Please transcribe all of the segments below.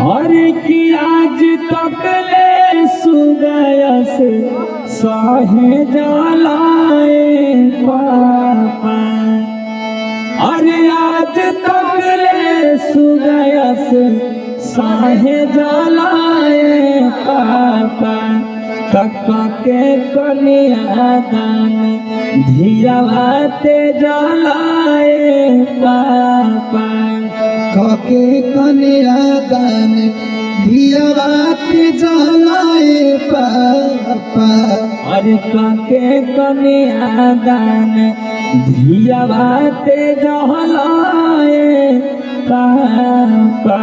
और कि आज तक ले सुगया से सहे जलाए पापा। अरे आज तक ले सुगया से सहे जलाए पापा। तक के कन्या दान धीरवाते जलाए पापा। कके कन्या दान धीरवाते जलाए पापा। अरे कके कन्या दान धीरवाते जलाए पापा।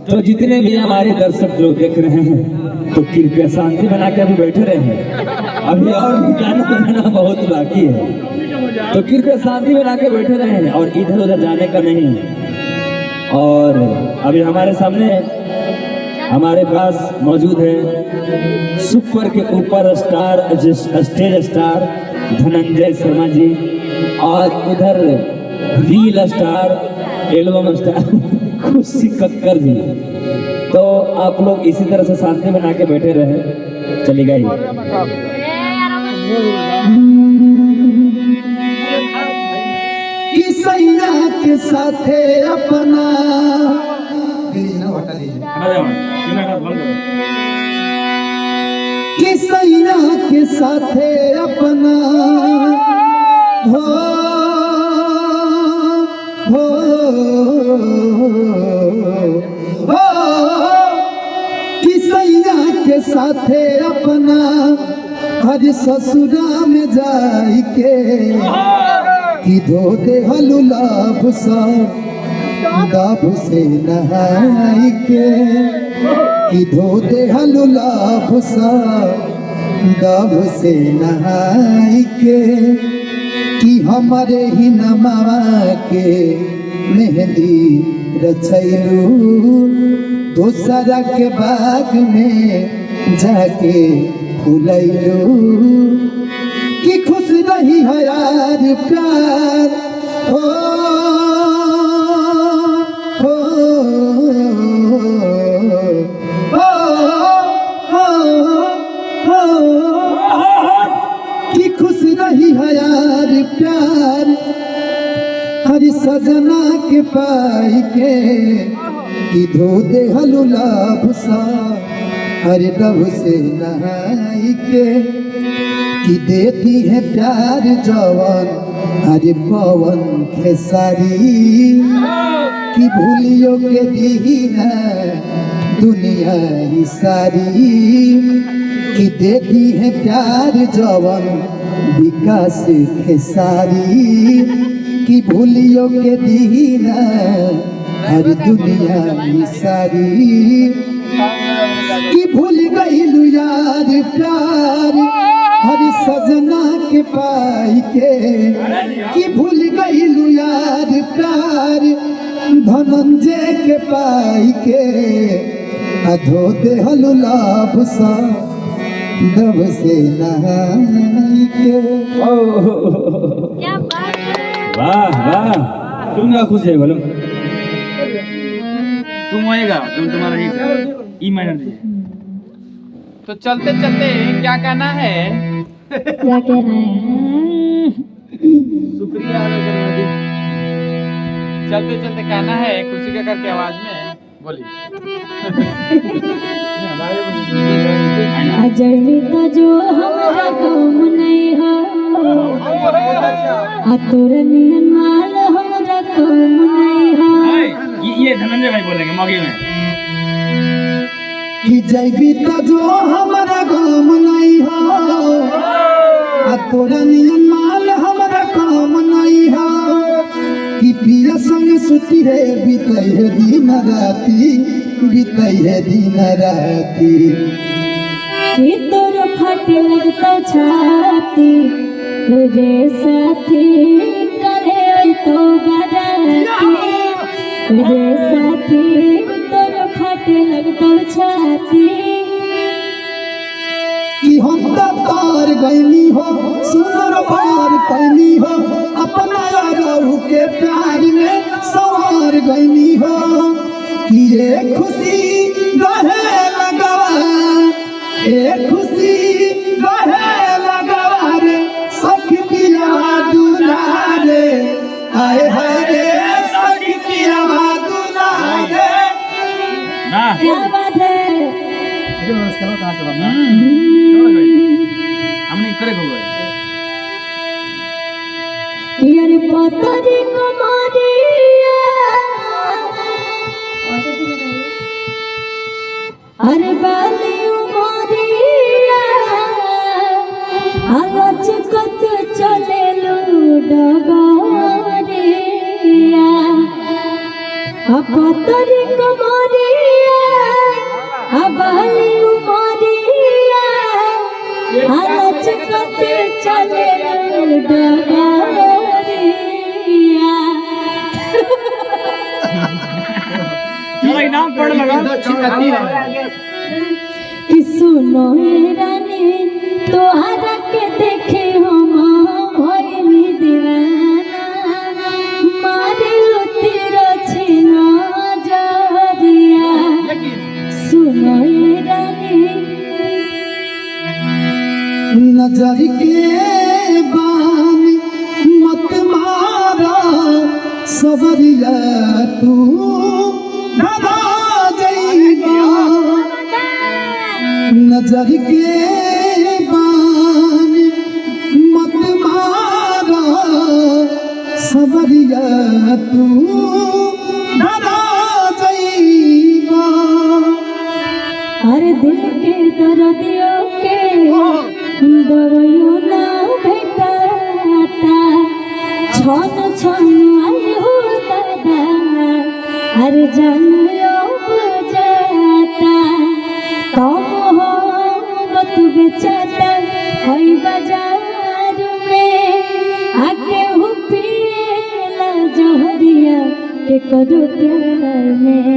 तो जितने भी हमारे दर्शक जो देख रहे हैं तो कृपया शांति बना के अभी बैठे रहे हैं। अभी और भी गाना बजाना बहुत बाकी है, तो कृपया शांति बना के बैठे रहे हैं और इधर उधर जाने का नहीं। और अभी हमारे सामने हमारे पास मौजूद है सुपर के ऊपर star stage star Dhananjay Sharma ji और उधर रील स्टार एल्बम स्टार खुशी कक्कर जी। तो आप लोग इसी तरह से शांति बना के बैठे रहे, चलेगा ही। सैया के साथे अपना कि सैया के साथे अपना हो कि सैया के साथे अपना हर ससुरा में जाई के कि धो दे हलुलाभ सा दाब से नहाई के कि धो दे हलुलाभ सा दाब से नहाई के कि हमारे ही नमावा के मेहंदी रचैलू दोसरा के बाग में जाके फुलैलू कि खुश रही है यार प्यार हो हो कि खुश रही है यार प्यार हर सजना के पाई के कि धो दे हलुलाभ सा हर डब से नहाई के कि देती है प्यार जवान हर पवन खेसारी कि भूलियो के दीना दुनिया ही सारी कि देती है प्यार जवान विकास खेसारी कि भूलियो के दीना हर दुनिया ही सारी कि भूल गईलू यार प्यार हर सजना के पाई के कि भूल गईलू यार प्यार धनंजय के पाई के अधो दे हलुलाभ सा दब से नहाई के। वाह वाह, तुम क्या खुश है बोलो। तुम आएगा तुम तुम्हारा ही माइनर दीजिए। तो चलते चलते क्या कहना है? क्या कहना है? शुक्रिया चलते चलते कहना है खुशी का करके आवाज में बोली। अजर तो जो हमारा काम नहीं हो अतुरनियन माल हमारा काम नहीं हो। ये धनंजय भाई बोलेंगे मौके में कि जैबी तो जो हमारा काम नहीं हो तोरा नियन माल हमारा काम नहीं हो कि पिया संग सुती है बीतई है दिन राती बीतई है दिन राती कि तोर फटे लगता छाती रे साथी करे तो बराती रे साथी तोर फटे लगता छाती कि हम तार गईली हो सुंदर पार कैली हो अब आए हाय रे सखी पिया दुल्हा रे। ना क्या बात है हमने करे हो गए यार पतरी कुमारिया अरे बाली उमरिया आलोच कत चले डगरिया पतरी कुमारिया बाली उमरिया आलोच कत चले डगरिया। चलो इनाम पढ़ लगा कि सुनो हे रानी तोहरा के देखे हम भइली दीवाना मारे लुतिर छिना जरिया। सुनो हे रानी नजर के बान मत मारा सबरिया तू धरा जइबा। नजर के बान मत मारा सबरिया तू धरा जइबा। हर दिल के दर्दियों के दरियो ना भेटाता छन छन आई हो दादा हर जान बुझाता कम हो बत बेचाता हई बाजार में आके हो पिएला जहरिया के करो प्यार में।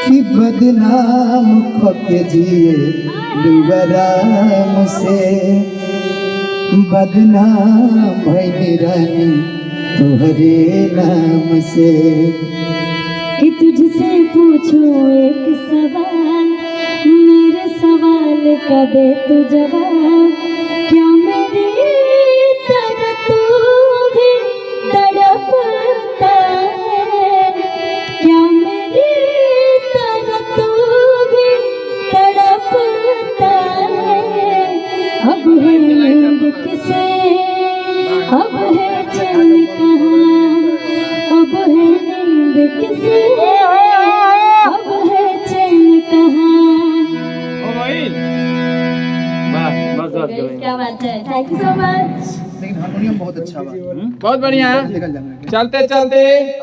कि बदनाम खोके जिए दुबराम से बदनाम भइली रानी तोहरे नाम से। कि तुझसे पूछूं एक सवाल मेरे सवाल का दे तू जवाब क्या मेरी तरह तू भी तड़पता है क्या मेरी तरह तू भी तड़पता है। अब है नींद किसे अब है चैन कहाँ अब है नींद किसे अब है चैन कहाँ। ओ भाई बस बस बस क्या बात है थैंक यू सो मच। लेकिन हारमोनियम बहुत अच्छा बा। बहुत बढ़िया है निकल जाएंगे। चलते चलते